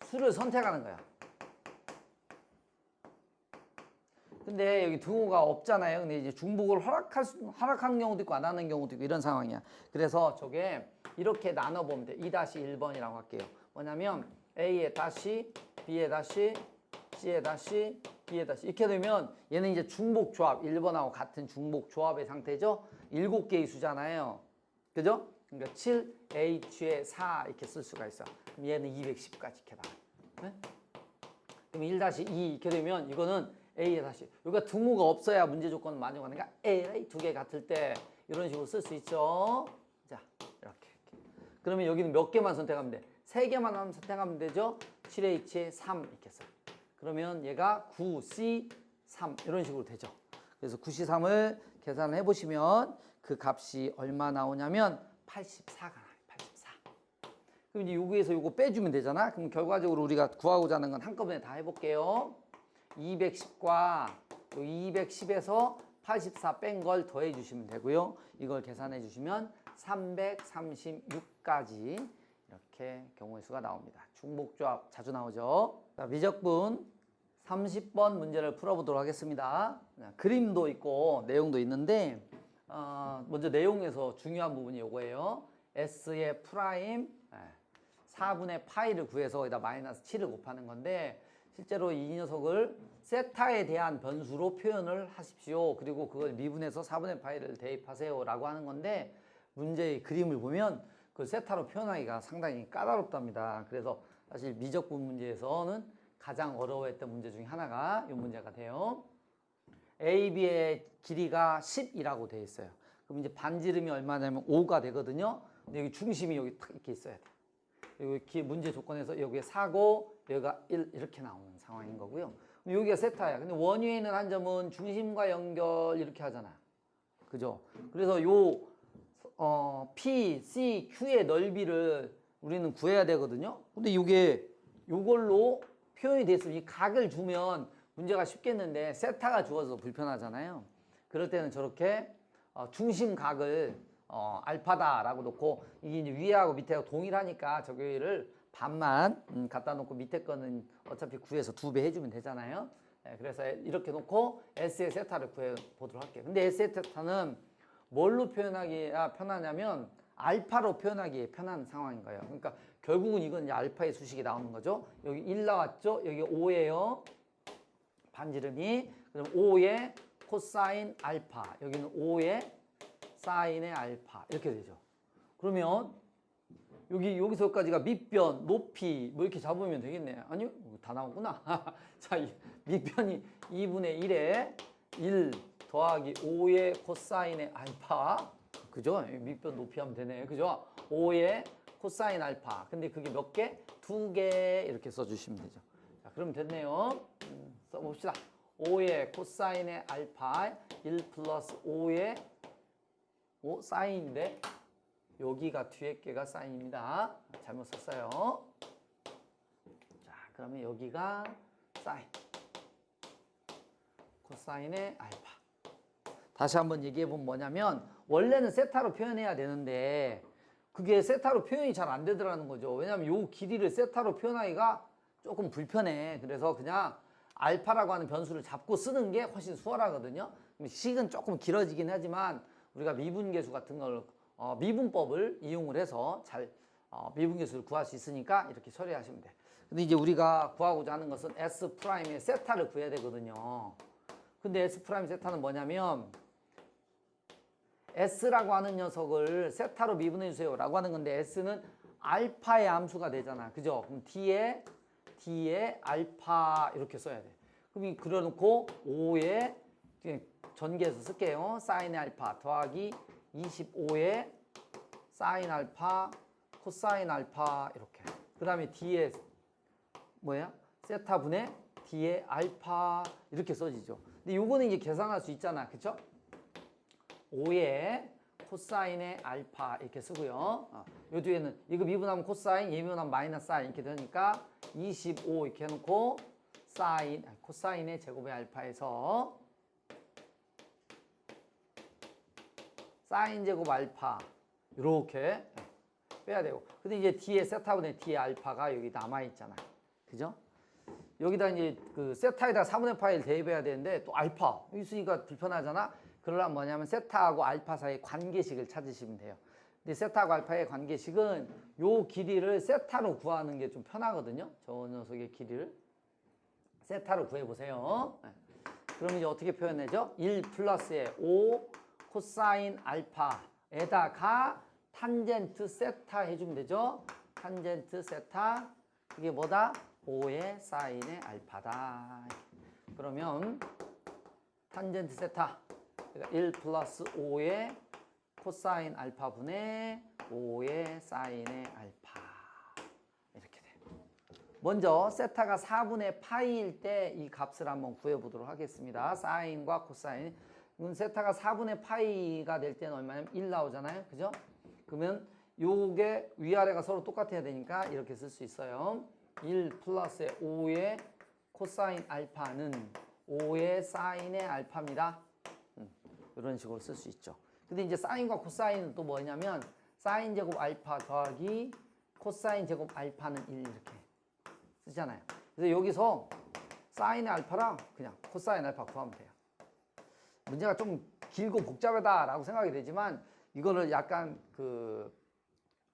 수를 선택하는 거야. 근데 여기 등호가 없잖아요. 근데 이제 중복을 허락한 경우도 있고 안 하는 경우도 있고 이런 상황이야. 그래서 저게 이렇게 나눠보면 돼. 2-1번이라고 할게요. 뭐냐면 A에 다시, B에 다시, C에 다시, B에 다시 이렇게 되면 얘는 이제 중복 조합, 1번하고 같은 중복 조합의 상태죠. 7개의 수잖아요. 그죠? 그러니까 7, H에 4 이렇게 쓸 수가 있어. 그럼 얘는 210까지 이렇게 나와요. 네? 그럼 1-2 이렇게 되면 이거는 A에 다시. 여기가 등호가 없어야 문제 조건은 만족하니까 A 두 개 같을 때 이런 식으로 쓸 수 있죠. 자, 이렇게. 그러면 여기는 몇 개만 선택하면 돼? 3개만 선택하면 되죠. 7H에 3 이렇게 써. 그러면 얘가 9C 3 이런 식으로 되죠. 그래서 9C3을 계산을 해보시면 그 값이 얼마 나오냐면 84가 나와요. 84. 그럼 이제 여기에서 요거 빼주면 되잖아. 그럼 결과적으로 우리가 구하고자 하는 건 한꺼번에 다 해볼게요. 210과 210에서 84 뺀 걸 더해 주시면 되고요. 이걸 계산해 주시면 336까지 이렇게 경우의 수가 나옵니다. 중복조합 자주 나오죠. 자, 미적분 30번 문제를 풀어보도록 하겠습니다. 그림도 있고 내용도 있는데 먼저 내용에서 중요한 부분이 이거예요. S의 프라임 4분의 파이를 구해서 거기다 마이너스 7을 곱하는 건데 실제로 이 녀석을 세타에 대한 변수로 표현을 하십시오. 그리고 그걸 미분해서 4분의 파이를 대입하세요 라고 하는 건데 문제의 그림을 보면 그 세타로 표현하기가 상당히 까다롭답니다. 그래서 사실 미적분 문제에서는 가장 어려워했던 문제 중에 하나가 이 문제가 돼요. AB의 길이가 10이라고 되어 있어요. 그럼 이제 반지름이 얼마냐면 5가 되거든요. 근데 여기 중심이 여기 탁 이렇게 있어야 돼. 여기 문제 조건에서 여기에 4고 여기가 1 이렇게 나오는 상황인 거고요. 여기가 세타야. 근데 원위에 있는 한 점은 중심과 연결 이렇게 하잖아. 그죠? 그래서 요 P, C, Q의 넓이를 우리는 구해야 되거든요. 근데 이게 요걸로 표현이 됐으면 이 각을 주면 문제가 쉽겠는데 세타가 주어서 불편하잖아요. 그럴 때는 저렇게 중심각을 알파다라고 놓고 이게 이제 위하고 밑에하고 동일하니까 저기를 반만 갖다 놓고 밑에 거는 어차피 구해서 2배 해주면 되잖아요. 네, 그래서 이렇게 놓고 S의 세타를 구해 보도록 할게요. 근데 S의 세타는 뭘로 표현하기가 편하냐면 알파로 표현하기에 편한 상황인 거예요. 그러니까 결국은 이건 이제 알파의 수식이 나오는 거죠. 여기 1 나왔죠? 여기 5예요. 반지름이. 그럼 5의 코사인 알파. 여기는 5의 사인의 알파. 이렇게 되죠. 그러면 여기서까지가 밑변, 높이 뭐 이렇게 잡으면 되겠네. 아니요? 다 나오구나. 자, 밑변이 2분의 1에 1 더하기 5의 코사인의 알파. 그죠? 밑변 높이 하면 되네. 그죠? 5의 코사인 알파. 근데 그게 몇 개? 2개 이렇게 써주시면 되죠. 자, 그럼 됐네요. 써봅시다. 5의 코사인의 알파 1 플러스 5의 사인인데 여기가 뒤에 개가 사인입니다. 잘못 썼어요. 자, 그러면 여기가 사인. 코사인의 알파. 다시 한번 얘기해보면 뭐냐면 원래는 세타로 표현해야 되는데 그게 세타로 표현이 잘 안 되더라는 거죠. 왜냐하면 요 길이를 세타로 표현하기가 조금 불편해. 그래서 그냥 알파라고 하는 변수를 잡고 쓰는 게 훨씬 수월하거든요. 식은 조금 길어지긴 하지만 우리가 미분계수 같은 걸 미분법을 이용을 해서 잘 미분계수를 구할 수 있으니까 이렇게 처리하시면 돼. 근데 이제 우리가 구하고자 하는 것은 S'의 세타를 구해야 되거든요. 근데 S' 세타는 뭐냐면 S라고 하는 녀석을 세타로 미분해 주세요 라고 하는 건데 S는 알파의 함수가 되잖아. 그죠? 그럼 D에 알파 이렇게 써야 돼. 그럼 그래 놓고 5에 전개해서 쓸게요. 사인의 알파 더하기 25의 사인 알파 코사인 알파 이렇게. 그 다음에 D에 뭐야? 세타분의 D에 알파 이렇게 써지죠. 근데 요거는 이제 계산할 수 있잖아. 그쵸? 5의 코사인의 알파 이렇게 쓰고요. 요 뒤에는 이거 미분하면 코사인, 얘 미분하면 마이너스 사인 이렇게 되니까 25 이렇게 해놓고 코사인의 제곱의 알파에서 사인 제곱 알파 이렇게 빼야 되고. 근데 이제 D의 세타분의 D의 알파가 여기 남아있잖아. 그죠? 여기다 이제 그 세타에다 4분의 파이를 대입해야 되는데 또 알파 있으니까 불편하잖아. 그러려면 뭐냐면 세타하고 알파 사이의 관계식을 찾으시면 돼요. 근데 세타하고 알파의 관계식은 요 길이를 세타로 구하는 게 좀 편하거든요. 저 녀석의 길이를 세타로 구해보세요. 네. 그러면 이제 어떻게 표현되죠? 1 플러스에 5 코사인 알파에다가 탄젠트 세타 해주면 되죠. 탄젠트 세타 그게 뭐다? 5의 사인의 알파다. 그러면 탄젠트 세타 그러니까 1 플러스 5의 코사인 알파분의 5의 사인의 알파 이렇게 돼. 먼저 세타가 4분의 파이일 때 이 값을 한번 구해보도록 하겠습니다. 사인과 코사인. 이건 세타가 4분의 파이가 될 때는 얼마냐면 1 나오잖아요. 그죠? 그러면 요게 위아래가 서로 똑같아야 되니까 이렇게 쓸 수 있어요. 1 플러스 5의 코사인 알파는 5의 사인의 알파입니다. 이런 식으로 쓸 수 있죠. 근데 이제 사인과 코사인은 또 뭐냐면 사인 제곱 알파 더하기 코사인 제곱 알파는 1 이렇게 쓰잖아요. 그래서 여기서 사인의 알파랑 그냥 코사인 알파 구하면 돼요. 문제가 좀 길고 복잡하다라고 생각이 되지만 이거를 약간 그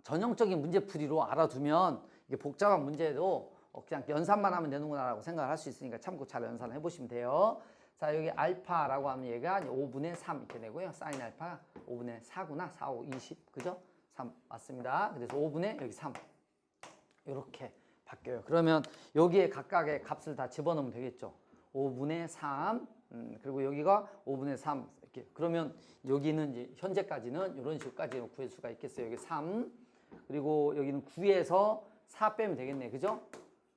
전형적인 문제풀이로 알아두면 이게 복잡한 문제도 그냥 연산만 하면 되는구나라고 생각을 할 수 있으니까 참고 잘 연산을 해보시면 돼요. 자, 여기 알파라고 하면 얘가 5분의 3 이렇게 되고요. 사인 알파 5분의 4구나. 4, 5, 20. 그죠? 3 맞습니다. 그래서 5분의 여기 3. 이렇게 바뀌어요. 그러면 여기에 각각의 값을 다 집어넣으면 되겠죠. 5분의 3. 그리고 여기가 5분의 3. 이렇게. 그러면 여기는 이제 현재까지는 이런 식까지 구할 수가 있겠어요. 여기 3. 그리고 여기는 9에서 4 빼면 되겠네. 그죠?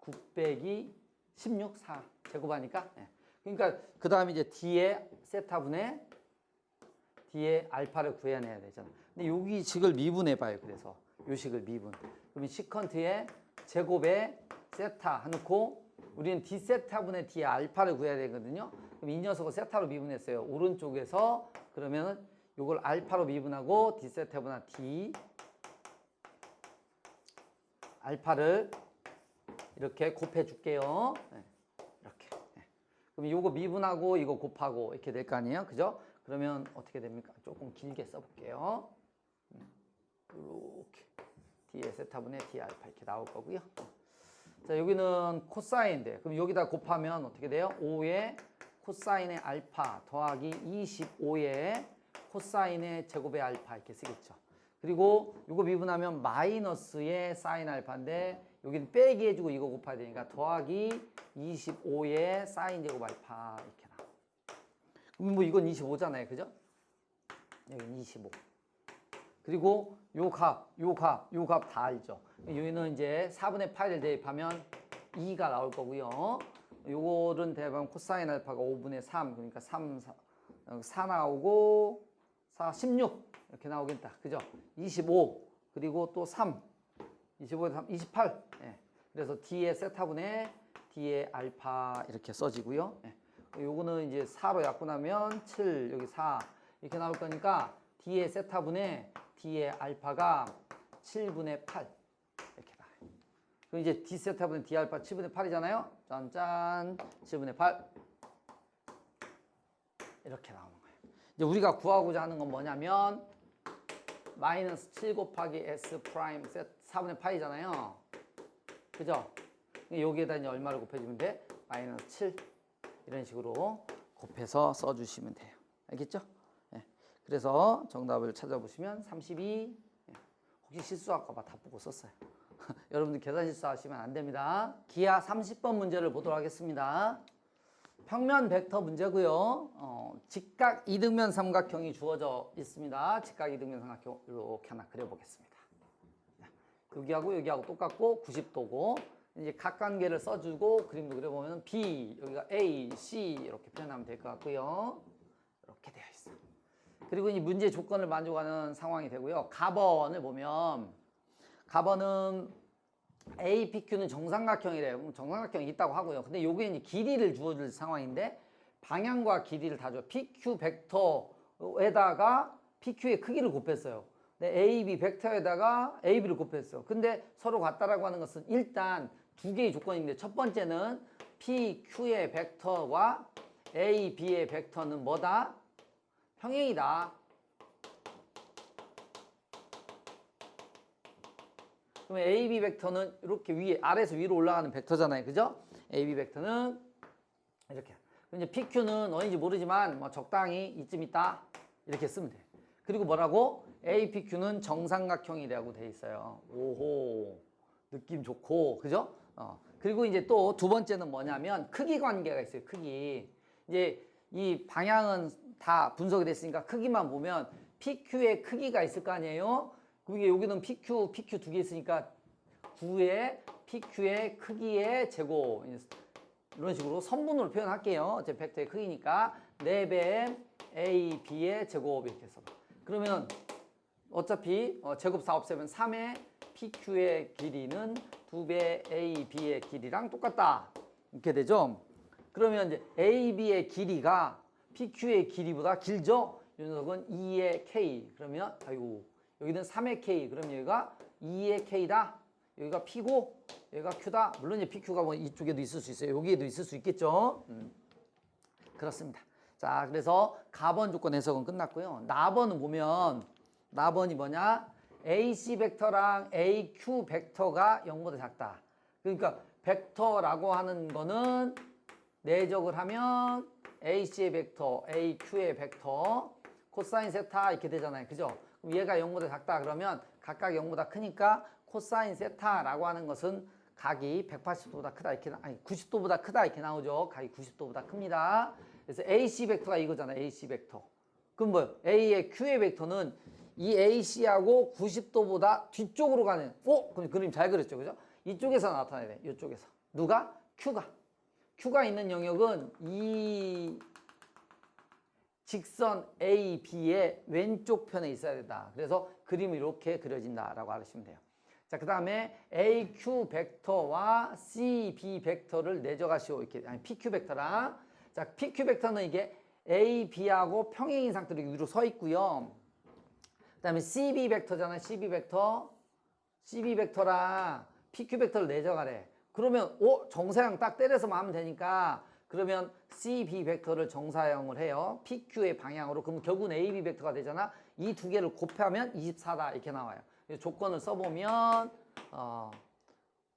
9 빼기 16, 4 제곱하니까. 네. 그러니까 그 다음에 이제 D의 세타분의 D의 알파를 구해내야 되잖아. 근데 여기 식을 미분해봐요. 그래서 요 식을 미분. 그러면 시컨트의 제곱에 세타 해놓고 우리는 D 세타분의 D의 알파를 구해야 되거든요. 그럼 이 녀석을 세타로 미분했어요. 오른쪽에서 그러면 요걸 알파로 미분하고 D 세타분의 D 알파를 이렇게 곱해 줄게요. 네. 이렇게. 네. 그럼 요거 미분하고 이거 곱하고 이렇게 될 거 아니에요? 그죠? 그러면 어떻게 됩니까? 조금 길게 써볼게요. 이렇게. D의 세타분의 D 알파 이렇게 나올 거고요. 자, 여기는 코사인인데 그럼 여기다 곱하면 어떻게 돼요? 5의 코사인의 알파 더하기 25의 코사인의 제곱의 알파 이렇게 쓰겠죠. 그리고 이거 미분하면 마이너스의 사인 알파인데 여기는 빼기 해주고 이거 곱해야 되니까 더하기 25의 사인 제곱 알파 이렇게 나와. 그럼 뭐 이건 25잖아요. 그죠? 여기는 25. 그리고 요 값 다 알죠. 여기는 이제 4분의 파이를 대입하면 2가 나올 거고요. 요거는 대입하면 코사인 알파가 5분의 3 그러니까 4 나오고 4, 16 이렇게 나오겠다. 그죠? 25 그리고 또 3 25에서 3, 28 예. 그래서 D의 세타분의 D의 알파 이렇게 써지고요. 예. 요거는 이제 4로 약분하면 7 여기 4 이렇게 나올 거니까 D의 세타분의 D의 알파가 7분의 8 이렇게 나와요. 그럼 이제 D 세타분의 D 알파 7분의 8이잖아요. 짠짠 7분의 8 이렇게 나오는 거예요. 이제 우리가 구하고자 하는 건 뭐냐면 마이너스 7 곱하기 S 프라임 4분의 파이잖아요. 그죠? 여기에다 이제 얼마를 곱해주면 돼? 마이너스 7 이런 식으로 곱해서 써주시면 돼요. 알겠죠? 네. 그래서 정답을 찾아보시면 32 혹시 실수할까 봐 다 보고 썼어요. 여러분들 계산 실수하시면 안 됩니다. 기하 30번 문제를 보도록 하겠습니다. 평면 벡터 문제고요. 직각 이등변 삼각형이 주어져 있습니다. 직각 이등변 삼각형 이렇게 하나 그려보겠습니다. 여기하고 똑같고 90도고 이제 각관계를 써주고 그림도 그려보면 B 여기가 A, C 이렇게 표현하면 될 것 같고요. 이렇게 되어 있어요. 그리고 이 문제 조건을 만족하는 상황이 되고요. 가번을 보면 가번은 A, PQ는 정삼각형이래요. 정삼각형이 있다고 하고요. 근데 요게 이제 길이를 주어줄 상황인데 방향과 길이를 다 줘. PQ 벡터에다가 PQ의 크기를 곱했어요. 근데 AB 벡터에다가 AB를 곱했어요. 근데 서로 같다라고 하는 것은 일단 두 개의 조건인데 첫 번째는 PQ의 벡터와 A, B의 벡터는 뭐다? 평행이다. 그러면 A, B 벡터는 이렇게 위에 아래에서 위로 올라가는 벡터잖아요. 그죠? A, B 벡터는 이렇게. 그럼 이제 PQ는 어딘지 모르지만 뭐 적당히 이쯤 있다. 이렇게 쓰면 돼. 그리고 뭐라고? A, PQ는 정삼각형이라고 돼 있어요. 오호. 느낌 좋고. 그죠? 그리고 이제 또 두 번째는 뭐냐면 크기 관계가 있어요. 크기. 이제 이 방향은 다 분석이 됐으니까 크기만 보면 PQ의 크기가 있을 거 아니에요? 그게 여기는 PQ 두 개 있으니까 9의 PQ의 크기의 제곱. 이런 식으로 선분으로 표현할게요. 제 벡터의 크기니까 4배 A, B의 제곱 이렇게 해서. 그러면 어차피 제곱 4 없애면 3의 PQ의 길이는 2배 A, B의 길이랑 똑같다. 이렇게 되죠. 그러면 이제 A, B의 길이가 PQ의 길이보다 길죠. 이 녀석은 2의 K. 그러면 아이고 여기는 3의 K. 그럼 여기가 2의 K다. 여기가 P고 여기가 Q다. 물론 이제 PQ가 뭐 이쪽에도 있을 수 있어요. 여기에도 있을 수 있겠죠. 그렇습니다. 자, 그래서 가번 조건 해석은 끝났고요. 나번은 보면 나번이 뭐냐? AC 벡터랑 AQ 벡터가 0보다 작다. 그러니까 벡터라고 하는 거는 내적을 하면 AC의 벡터, AQ의 벡터, 코사인 세타 이렇게 되잖아요. 그죠? 그럼 얘가 0보다 작다 그러면 각각 0보다 크니까 코사인 세타라고 하는 것은 각이 180도보다 크다 이렇게 아니 90도보다 크다 이렇게 나오죠. 각이 90도보다 큽니다. 그래서 AC 벡터가 이거잖아요. AC 벡터. 그럼 뭐 A의 Q의 벡터는 이 AC하고 90도보다 뒤쪽으로 가는 그럼 그림 잘 그렸죠. 그죠? 이쪽에서 나타나야 돼. 이쪽에서. 누가? Q가 있는 영역은 이 직선 A, B의 왼쪽 편에 있어야 된다. 그래서 그림이 이렇게 그려진다라고 알으시면 돼요. 자, 그 다음에 AQ 벡터와 CB 벡터를 내적하시오. 이렇게 아니 PQ 벡터랑 자, PQ 벡터는 이게 A, B하고 평행인 상태로 위로 서 있고요. 그 다음에 CB 벡터잖아요. CB 벡터랑 PQ 벡터를 내적하래. 그러면 정사형 딱 때려서만 하면 되니까 그러면 CB 벡터를 정사형을 해요. PQ의 방향으로. 그럼 결국은 AB 벡터가 되잖아. 이 두 개를 곱하면 24다 이렇게 나와요. 조건을 써보면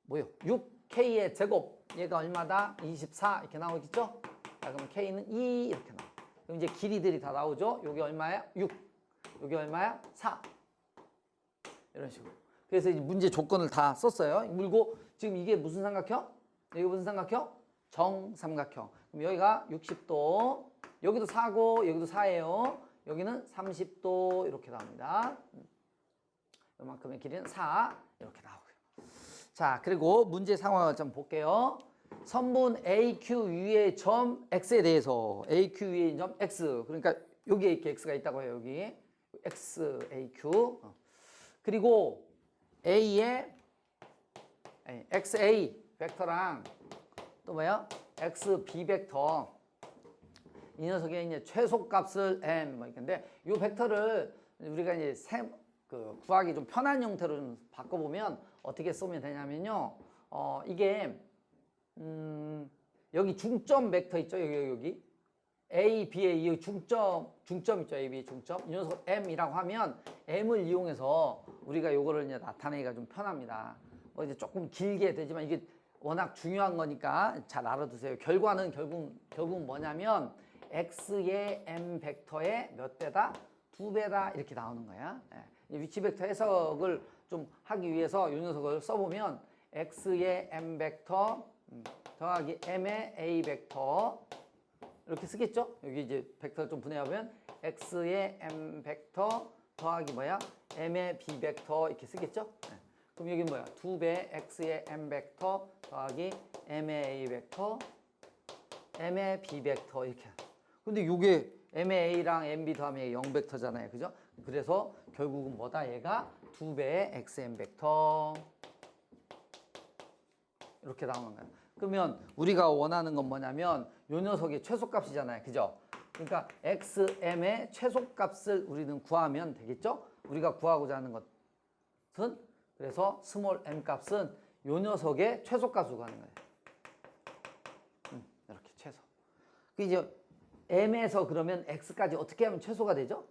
뭐요? 6K의 제곱 얘가 얼마다? 24 이렇게 나오겠죠? 자, 그럼 K는 2 이렇게 나와. 그럼 이제 길이들이 다 나오죠? 여기 얼마야? 6. 여기 얼마야? 4. 이런 식으로. 그래서 이제 문제 조건을 다 썼어요. 그리고 지금 이게 무슨 삼각형? 이게 무슨 삼각형? 정삼각형. 그럼 여기가 60도, 여기도 4고 여기도 4예요. 여기는 30도 이렇게 나옵니다. 이만큼의 길이는 4 이렇게 나오고요. 자, 그리고 문제 상황을 좀 볼게요. 선분 AQ 위의 점 X에 대해서 AQ 위에 있는 점 X 그러니까 여기에 이렇게 X가 있다고 해요. 여기 X, AQ 그리고 A의 XA 벡터랑 또 뭐야? XB 벡터 이 녀석의 이제 최소값을 M 뭐 이건데 이 벡터를 우리가 이제 구하기 좀 편한 형태로 좀 바꿔보면 어떻게 쓰면 되냐면요. 이게 여기 중점 벡터 있죠? 여기 A, B의 이 중점 있죠? A, B 중점. 이 녀석 M이라고 하면 M을 이용해서 우리가 요거를 이제 나타내기가 좀 편합니다. 뭐 이제 조금 길게 되지만 이게 워낙 중요한 거니까 잘 알아두세요. 결과는 결국 뭐냐면 X의 M 벡터의 몇 배다? 2배다 이렇게 나오는 거야. 위치 벡터 해석을 좀 하기 위해서 이 녀석을 써보면 X의 M 벡터 더하기 M의 A 벡터 이렇게 쓰겠죠? 여기 이제 벡터를 좀 분해하면 X의 M 벡터 더하기 뭐야? M의 B 벡터 이렇게 쓰겠죠? 그럼 여기 뭐야? 2배 X의 M 벡터 더하기 M의 A 벡터 M의 B 벡터 이렇게. 근데 이게 M의 A랑 MB 더하면 0벡터잖아요. 그죠? 그래서 결국은 뭐다? 얘가 2배의 XM 벡터 이렇게 나오는 거예요. 그러면 우리가 원하는 건 뭐냐면 요 녀석의 최소값이잖아요. 그죠? 그러니까 XM의 최소값을 우리는 구하면 되겠죠? 우리가 구하고자 하는 것은 그래서 스몰 m 값은 요 녀석의 최소값으로 가는 거예요. 이렇게 최소. 그 이제 m에서 그러면 x까지 어떻게 하면 최소가 되죠?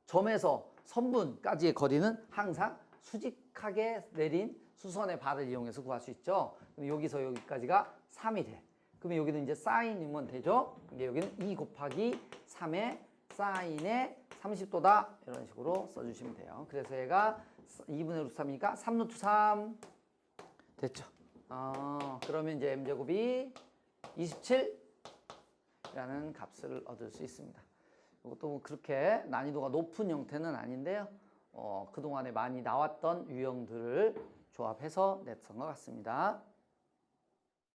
점에서 선분까지의 거리는 항상 수직하게 내린 수선의 발을 이용해서 구할 수 있죠. 그럼 여기서 여기까지가 3이 돼. 그러면 여기는 이제 사인이면 되죠. 여기는 2 곱하기 3의 사인의 30도다. 이런 식으로 써주시면 돼요. 그래서 얘가 2분의 루트 3이니까 3루트 3 됐죠. 그러면 이제 m제곱이 27라는 값을 얻을 수 있습니다. 이것도 그렇게 난이도가 높은 형태는 아닌데요. 그동안에 많이 나왔던 유형들을 조합해서 냈던 것 같습니다.